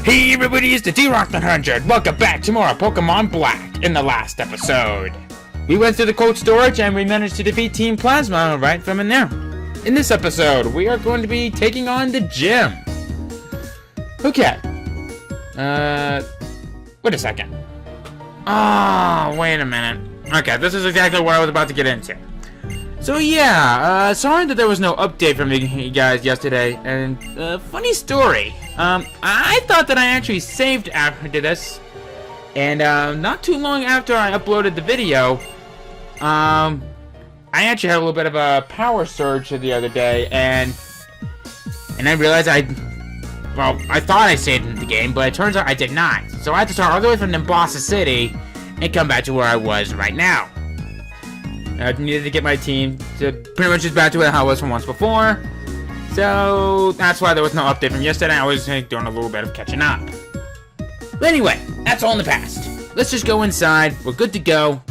Hey everybody, it's the D-Rock100. Welcome back to more Pokemon Black. In the last episode, we went through the cold storage and we managed to defeat Team Plasma right from in there. In this episode, we are going to be taking on the gym. Okay. Wait a second. Oh, wait a minute. Okay, this is exactly what I was about to get into. So yeah, sorry that there was no update from you guys yesterday, and funny story, I thought that I actually saved after this, and not too long after I uploaded the video, I actually had a little bit of a power surge the other day, and I realized I thought I saved the game, but it turns out I did not, so I had to start all the way from Nimbasa City, and come back to where I was right now. I needed to get my team to pretty much just back to how it was from once before. So that's why there was no update from yesterday. I was doing a little bit of catching up. But anyway, that's all in the past. Let's just go inside. We're good to go.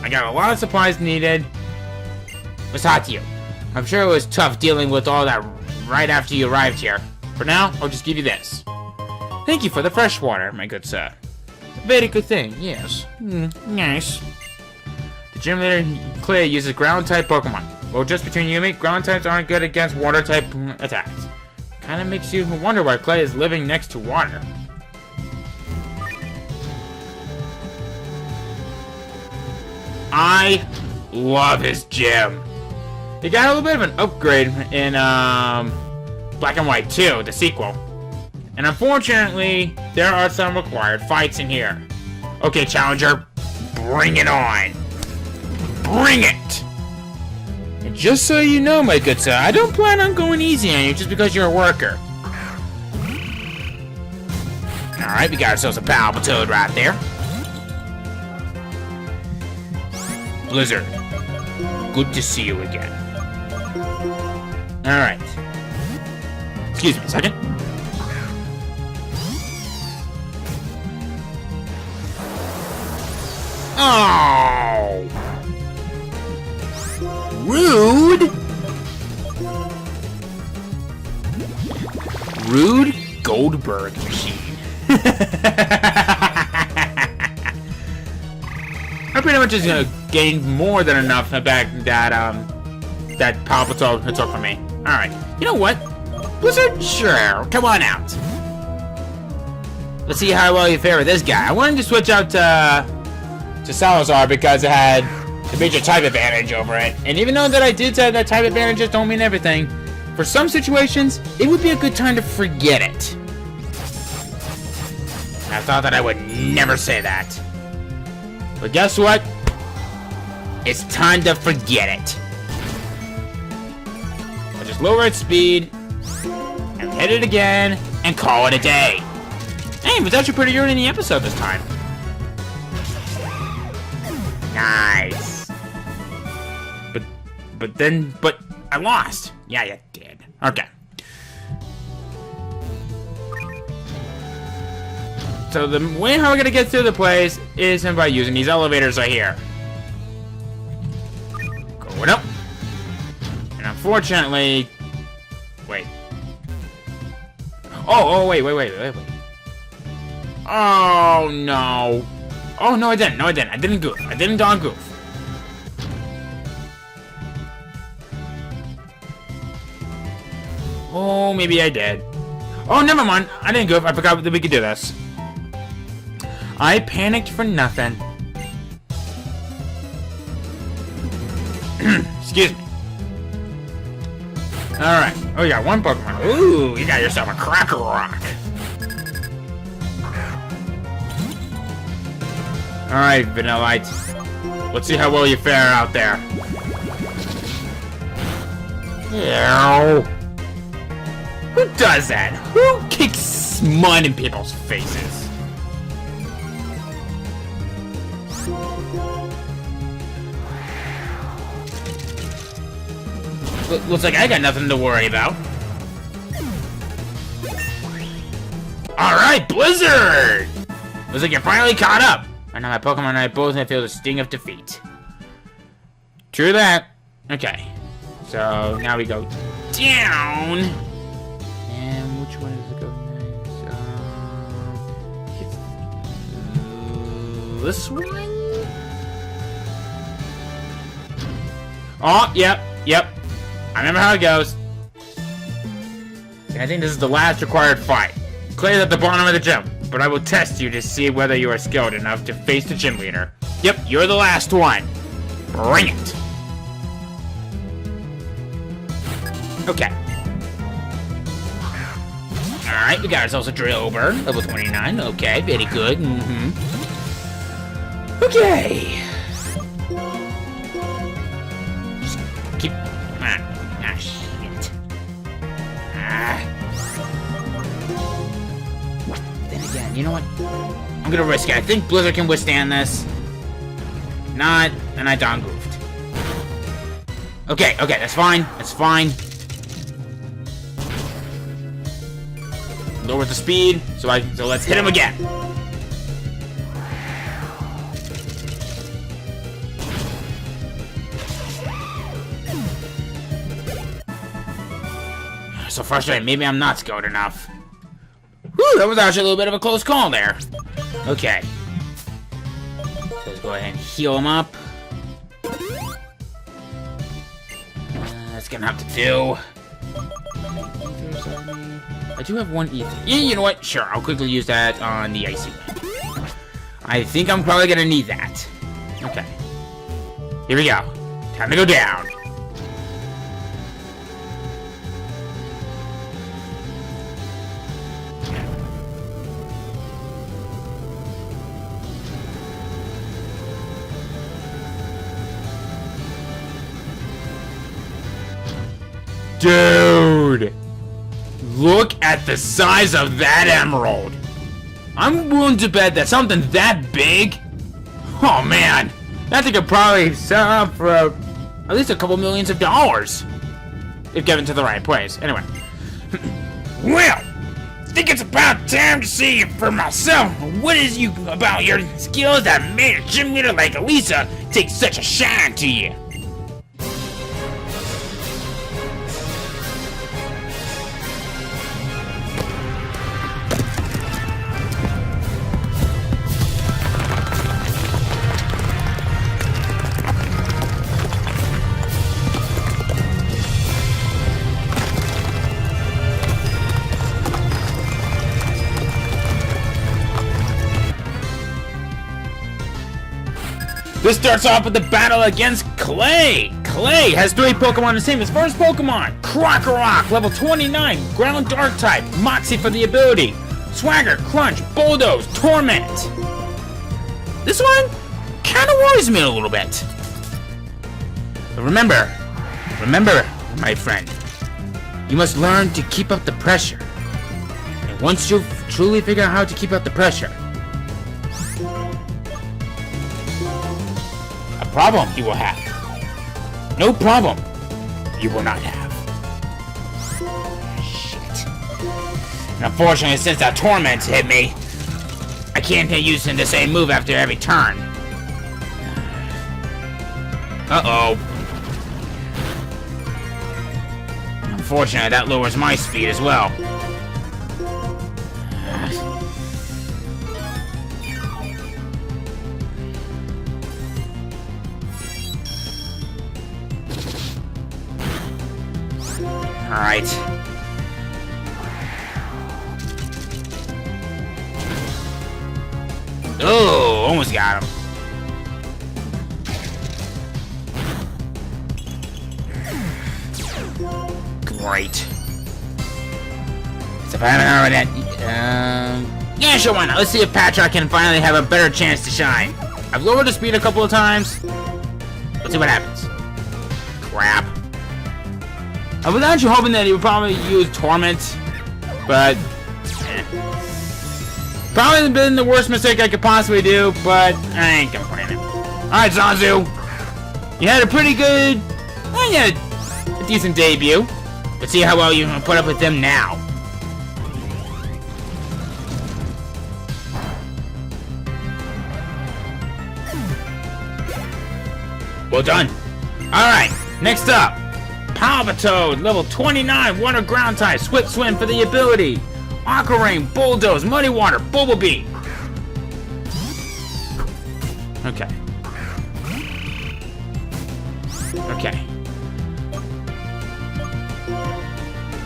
I got a lot of supplies needed. What's hot to you? I'm sure it was tough dealing with all that right after you arrived here. For now, I'll just give you this. Thank you for the fresh water, my good sir. A very good thing, yes. Nice. The gym leader, Clay, uses ground-type Pokemon. Well, just between you and me, ground types aren't good against water-type attacks. Kinda makes you wonder why Clay is living next to water. I love his gym. They got a little bit of an upgrade in Black and White 2, the sequel. And unfortunately, there are some required fights in here. Okay, Challenger, bring it on. Bring it! And just so you know, my good sir, I don't plan on going easy on you just because you're a worker. Alright, we got ourselves a Palpitoad right there. Blizzard, good to see you again. Alright. Excuse me a second. Oh! Rude! Rude Goldberg machine. I pretty much just gained more than enough back that Palpitoad took from me. Alright, you know what? Blizzard, sure, come on out. Let's see how well you fare with this guy. I wanted to switch out to Salazar because it had the major type advantage over it. And even though that I did say that type advantages don't mean everything, for some situations, it would be a good time to forget it. I thought that I would never say that. But guess what? It's time to forget it. I'll just lower its speed, and hit it again, and call it a day. Hey, it was actually pretty early in the episode this time. Nice. But I lost. Yeah, you did. Okay. So the way how we're gonna get through the place is by using these elevators right here. Going up. And unfortunately, wait. Oh, wait. Oh no. Oh no, I didn't. I didn't goof. I didn't don goof. Oh, maybe I did. Oh, never mind. I didn't goof. I forgot that we could do this. I panicked for nothing. Excuse me. Alright. Oh, you got one Pokemon. Ooh, you got yourself a Cracker Rock. Alright, Vanillite. Let's see how well you fare out there. Ew. Who does that? Who kicks mud in people's faces? Looks like I got nothing to worry about. Alright, Blizzard! Looks like you're finally caught up. I know my Pokemon and I both feel the sting of defeat. True that. Okay. So, now we go down. And which one does it go next? this one? Oh, yep. I remember how it goes. And I think this is the last required fight. Clay's at the bottom of the gym, but I will test you to see whether you are skilled enough to face the gym leader. Yep, you're the last one. Bring it. Okay. Alright, we got ourselves a Drillbur, level 29. Okay, very good. Okay. Just keep... shit. Then again, you know what? I'm gonna risk it. I think Blizzard can withstand this. Not, and I down goofed. Okay, that's fine. That's fine. Lower the speed, so let's hit him again. So frustrating. Maybe I'm not skilled enough. Whew, that was actually a little bit of a close call there. Okay. So let's go ahead and heal him up. That's gonna have to do. I do have one ether. Yeah, you know what? Sure, I'll quickly use that on the Icy Wind. I think I'm probably gonna need that. Okay. Here we go. Time to go down. Dude! Look at the size of that emerald! I'm willing to bet that something that big... Oh man! That thing could probably sell for at least a couple millions of dollars. If given to the right place. Anyway. Well! I think it's about time to see it for myself. What is you about your skills that made a gym leader like Elisa take such a shine to you? This starts off with the battle against Clay. Clay has 3 Pokemon the same as first Pokemon. Krokorok, level 29, Ground Dark type. Moxie for the ability. Swagger, Crunch, Bulldoze, Torment. This one kind of worries me a little bit. But remember, my friend, you must learn to keep up the pressure. And once you truly figure out how to keep up the pressure, problem you will have. No problem you will not have. Shit. And unfortunately, since that Torment hit me, I can't keep using the same move after every turn. Uh-oh. Unfortunately, that lowers my speed as well. Alright. Oh, almost got him. Great. So if I haven't heard that, yeah, sure, why not? Let's see if Patchak can finally have a better chance to shine. I've lowered the speed a couple of times. Let's see what happens. Crap. I was actually hoping that he would probably use Torment, but probably been the worst mistake I could possibly do, but I ain't complaining. Alright, Zazu. You had a pretty good, you had a decent debut. Let's see how well you can put up with them now. Well done. Alright, next up. Palpitoad, level 29, Water Ground type, Swift Swim for the ability. Aqua Rain, Bulldoze, Muddy Water, Bumblebee. Okay. Okay.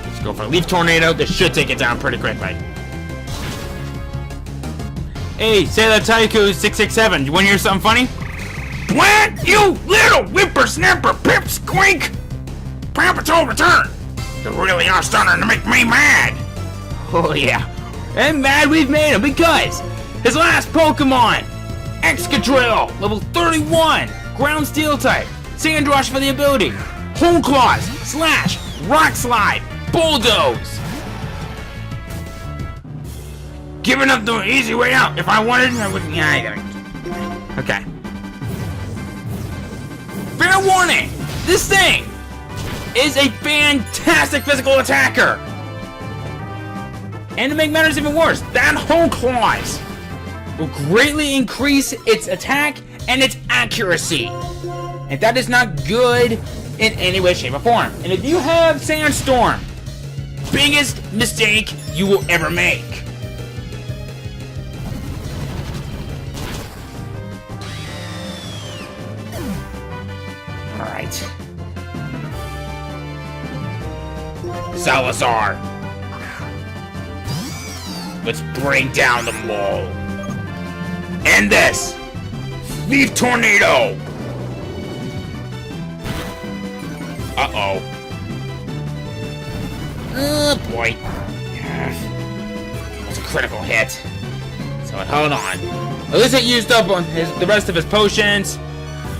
Let's go for a Leaf Tornado. This should take it down pretty quickly. Hey, Sailor Tycoon 667, you wanna hear something funny? What? You little whippersnapper pipsqueak! Paw Patrol return! You really are starting to make me mad! Oh yeah. And mad we've made him because his last Pokemon, Excadrill, level 31, Ground Steel type, Sandrush for the ability, Hone Claws, Slash, Rock Slide, Bulldoze. Giving up the easy way out. If I wanted, I wouldn't. Yeah, I don't. Okay. Fair warning! This thing is a fantastic physical attacker! And to make matters even worse, that Hone Claws will greatly increase its attack and its accuracy. And that is not good in any way, shape, or form. And if you have Sandstorm, biggest mistake you will ever make. Alright. Salazar. Let's bring down the mole. End this! Leaf Tornado! Uh-oh. Oh boy. That's a critical hit. So hold on. At least it used up on the rest of his potions.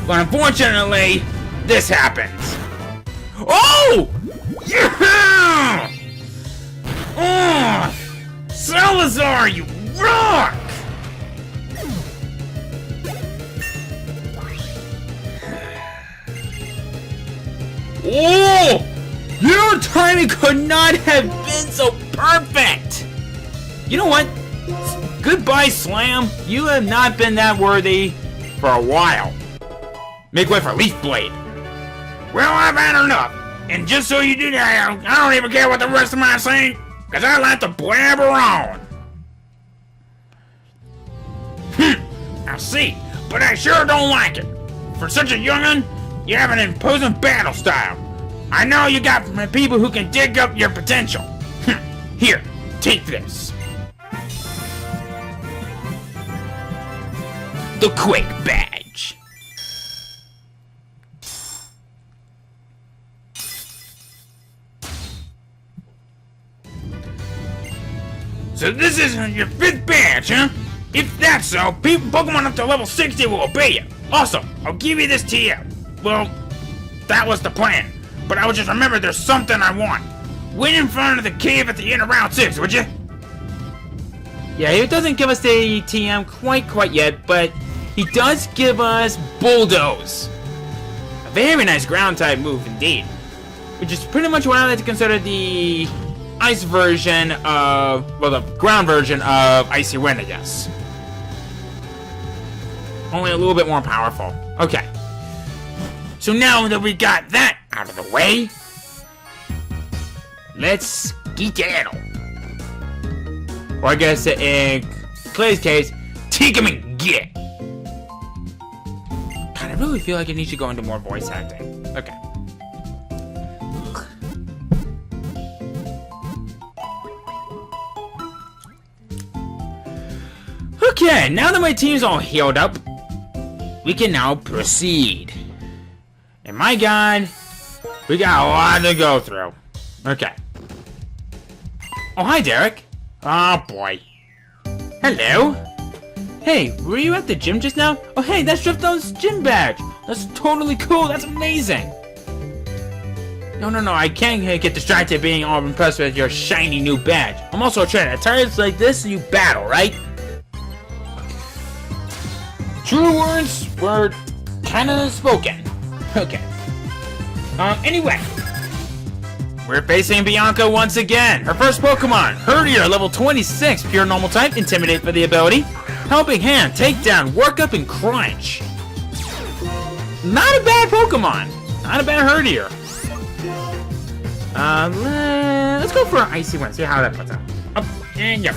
But unfortunately, this happens. Oh! Yeah! Oh! Salazar, you rock! Oh! Your timing could not have been so perfect! You know what? Goodbye, Slam. You have not been that worthy for a while. Make way for Leaf Blade. Well, I've had enough. And just so you do that, I don't even care what the rest of mine saying, because I like to blabber on. I see, but I sure don't like it. For such a young'un, you have an imposing battle style. I know you got people who can dig up your potential. Here, take this. The Quake Badge. So this is your 5th badge, huh? If that's so, Pokemon up to level 60 will obey you. Also, I'll give you this to you. Well, that was the plan. But I would just remember there's something I want. Wait in front of the cave at the end of round 6, would you? Yeah, he doesn't give us the TM quite yet, but he does give us Bulldoze. A very nice ground type move indeed. Which is pretty much what I like to consider the ice version of, well, the ground version of Icy Wind, I guess. Only a little bit more powerful. Okay. So now that we got that out of the way, let's skedaddle. Or I guess in Clay's case, take him and get. God, I really feel like I need to go into more voice acting. Okay. Okay, now that my team's all healed up, we can now proceed. And my god, we got a lot to go through. Okay. Oh, hi, Derek. Oh, boy. Hello. Hey, were you at the gym just now? Oh, hey, that's Drifto's gym badge. That's totally cool. That's amazing. No, I can't get distracted being all impressed with your shiny new badge. I'm also a trainer. At times like this, you battle, right? True words were kind of spoken. Okay. Anyway. We're facing Bianca once again. Her first Pokemon, Herdier, level 26, pure normal type, Intimidate for the ability. Helping Hand, Takedown, Work Up, and Crunch. Not a bad Pokemon. Not a bad Herdier. Let's go for an Icy Wind, see how that puts out. Up, and yep.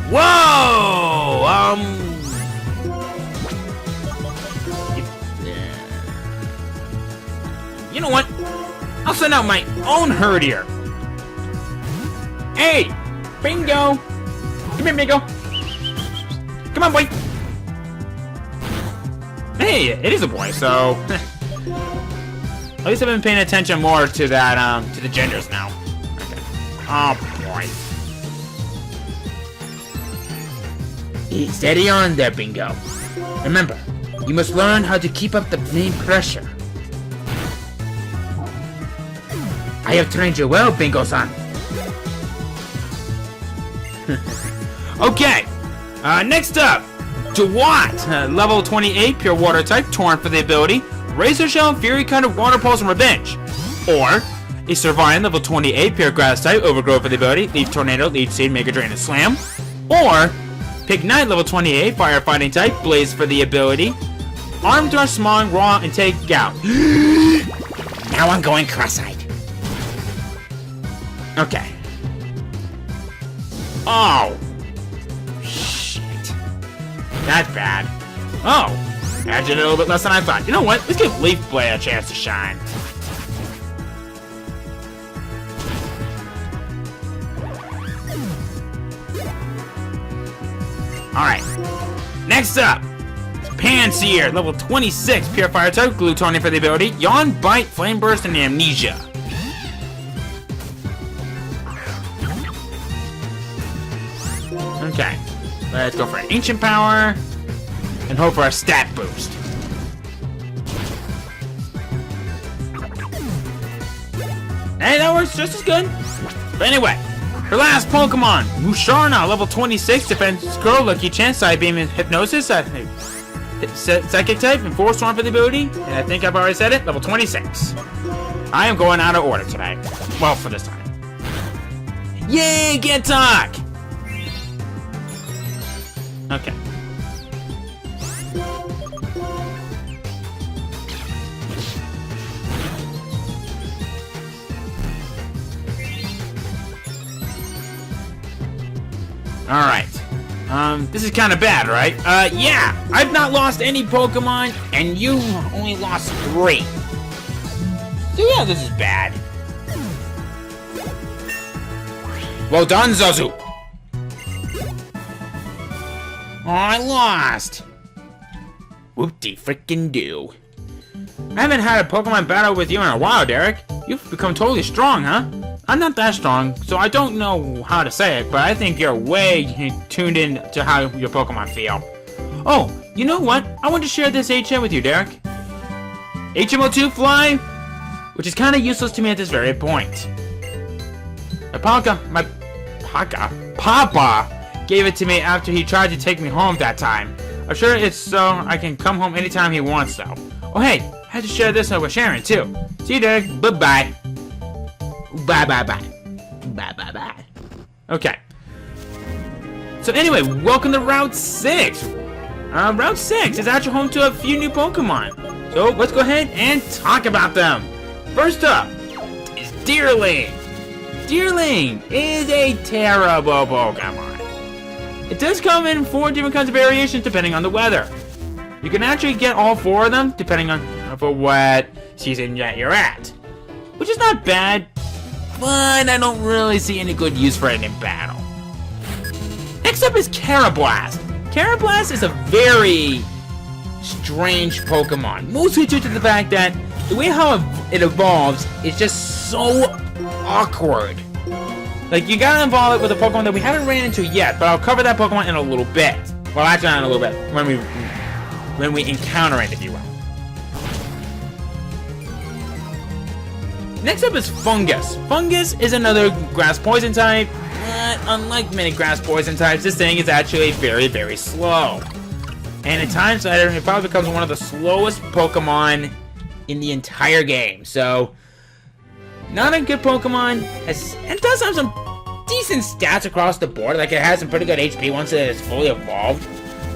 Whoa! You know what? I'll send out my own Herdier. Hey, Bingo. Come here, Bingo. Come on, boy. Hey, it is a boy, so at least I've been paying attention more to that, to the genders now. Okay. Oh boy. Steady on there, Bingo. Remember, you must learn how to keep up the main pressure. I have trained you well, Bingo-san. Okay, next up, Dewott, level 28, pure water type, Torn for the ability, Razor Shell, Fury Cutter, Water Pulse, and Revenge. Or, a Servine, level 28, pure grass type, Overgrowth for the ability, Leaf Tornado, Leech Seed, Mega Drain, and Slam. Or, Pignite, level 28, Firefighting type, Blaze for the ability, Arm Thrust, Smog, Raw, and Take Out. Now I'm going cross-eyed. Okay. Oh. Shit. That's bad. Oh. I did a little bit less than I thought. You know what? Let's give Leaf Blade a chance to shine. Alright. Next up. Panseer, level 26, Pure Fire type, Glutonium for the ability, Yawn, Bite, Flame Burst, and Amnesia. Okay, let's go for an Ancient Power, and hope for a stat boost. Hey, that works just as good. But anyway, her last Pokemon, Musharna, level 26, Defense Scroll, Lucky Chance, Side Beam, and Hypnosis, Psychic type, and Force Swarm for the ability, and I think I've already said it, level 26. I am going out of order tonight. Well, for this time. Yay, get talk! Okay. Alright. This is kind of bad, right? Yeah! I've not lost any Pokemon, and you only lost 3. So yeah, this is bad. Well done, Zazu! Oh, I lost! Whoop-de-frickin-do. I haven't had a Pokemon battle with you in a while, Derek. You've become totally strong, huh? I'm not that strong, so I don't know how to say it, but I think you're way tuned in to how your Pokemon feel. Oh, you know what? I want to share this HM with you, Derek. HMO2 Fly, which is kind of useless to me at this very point. My Papa gave it to me after he tried to take me home that time. I'm sure it's so I can come home anytime he wants, though. Oh, hey, I had to share this with Sharon, too. See you, Derek. Bye-bye. Bye-bye-bye. Bye-bye-bye. Okay. So anyway, welcome to Route 6. Route 6 is actually home to a few new Pokemon. So let's go ahead and talk about them. First up is Deerling. Deerling is a terrible Pokemon. It does come in 4 different kinds of variations depending on the weather. You can actually get all 4 of them depending on what season that you're at. Which is not bad, but I don't really see any good use for it in battle. Next up is Carablast. Carablast is a very strange Pokemon, mostly due to the fact that the way how it evolves is just so awkward. Like, you gotta evolve it with a Pokemon that we haven't ran into yet, but I'll cover that Pokemon in a little bit. Well, actually not in a little bit, when we encounter it, if you will. Next up is Fungus. Fungus is another grass poison type, but unlike many grass poison types, this thing is actually very, very slow. And at times, it probably becomes one of the slowest Pokemon in the entire game. So, not a good Pokemon. It does have some decent stats across the board. Like, it has some pretty good HP once it is fully evolved.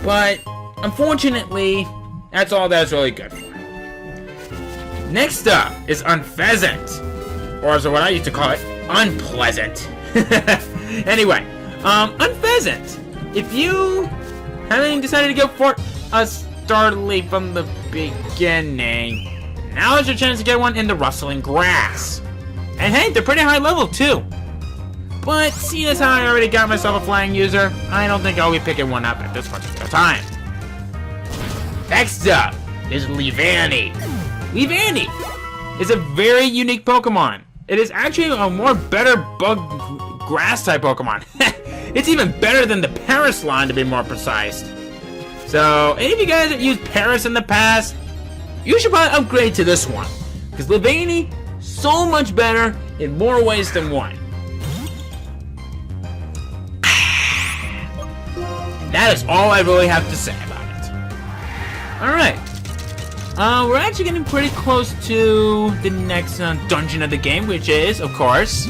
But, unfortunately, that's all that's really good for. Next up is Unpheasant. Or as what I used to call it, Unpleasant. Anyway, Unpheasant. If you haven't decided to go for a Starly from the beginning, Now is your chance to get one in the rustling grass. And hey, they're pretty high level too. But seeing as how I already got myself a flying user, I don't think I'll be picking one up at this particular time. Next up is Leavanny. Leavanny is a very unique Pokemon. It is actually a more better bug grass type Pokemon. It's even better than the Paris line, to be more precise. So, any of you guys that used Paris in the past, you should probably upgrade to this one. Because Leavanny, so much better in more ways than one. That is all I really have to say about it. Alright. We're actually getting pretty close to the next dungeon of the game, which is, of course,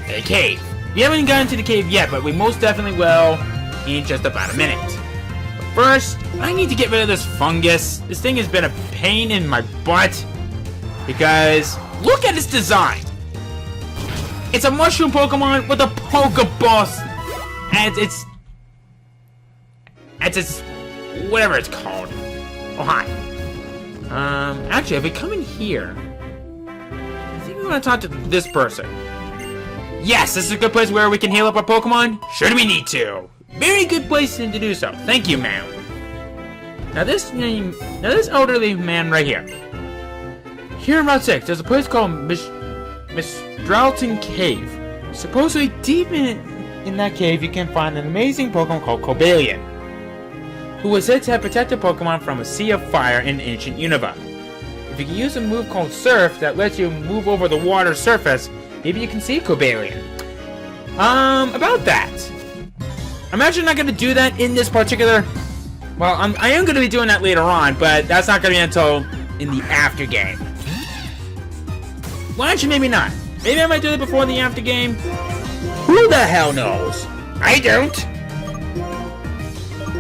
a cave. We haven't gotten to the cave yet, but we most definitely will in just about a minute. But first, I need to get rid of this fungus. This thing has been a pain in my butt. Because, look at its design. It's a mushroom Pokemon with a Pokeball as its whatever it's called. Oh, hi. Actually, if we come in here, I think we want to talk to this person. Yes, this is a good place where we can heal up our Pokemon, should we need to. Very good place to do so. Thank you, ma'am. Now this elderly man right here. Here in Route 6, there's a place called Miss Drowton Cave. Supposedly deep in that cave, you can find an amazing Pokemon called Cobalion, who was said to have protected Pokemon from a sea of fire in ancient Unova. If you can use a move called Surf that lets you move over the water surface, maybe you can see Cobalion. About that. I'm actually not going to do that in this particular... Well, I am going to be doing that later on, but that's not going to be until in the after game. Well, actually, maybe not. Maybe I might do it before the after game. Who the hell knows? I don't.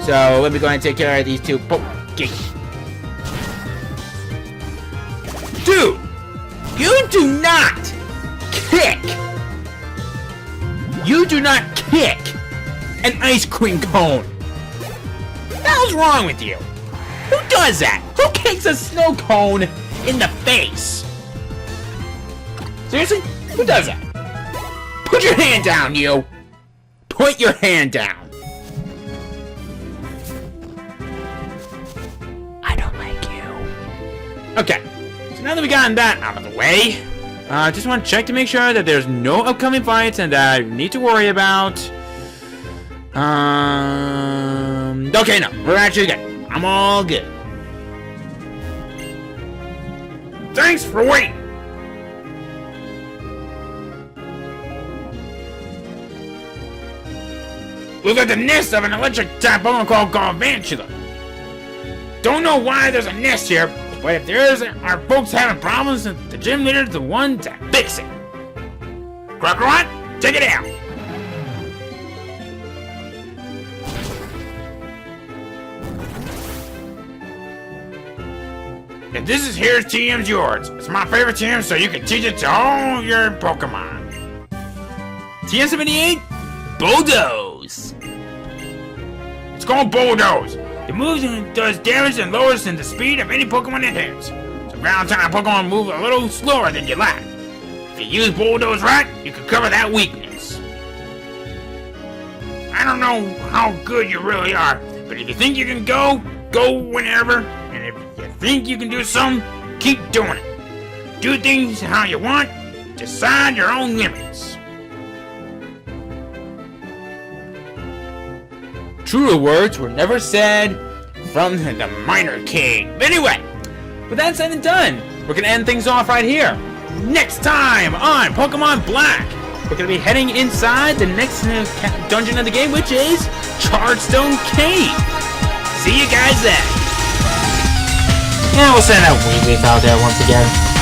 So, let me go ahead and take care of these two Pokemon's. Dude! You do not kick! You do not kick an ice cream cone! What the hell's wrong with you? Who does that? Who kicks a snow cone in the face? Seriously? Who does that? Put your hand down, you! Put your hand down! I don't like you. Okay, so now that we gotten that out of the way, I just want to check to make sure that there's no upcoming fights and that I need to worry about. Okay, no, we're actually good. I'm all good. Thanks for waiting! Look at the nest of an electric type Pokemon called Galvantula. Don't know why there's a nest here, but if there is, our folks having problems, and the gym leader's the one to fix it. Crocodile, take it out. If this is here's TM's yours. It's my favorite TM, so you can teach it to all your Pokemon. TM78, Bulldoze. It's called Bulldoze. The move does damage and lowers the speed of any Pokemon it hits. So ground type Pokemon move a little slower than you like. If you use Bulldoze right, you can cover that weakness. I don't know how good you really are, but if you think you can go whenever. And if you think you can do something, keep doing it. Do things how you want. Decide your own limits. Truer words were never said from the Minor King. But anyway, with that said and done, we're going to end things off right here. Next time on Pokemon Black, we're going to be heading inside the next dungeon of the game, which is Chargestone Cave. See you guys then. Yeah, we'll send out Weebleaf out there once again.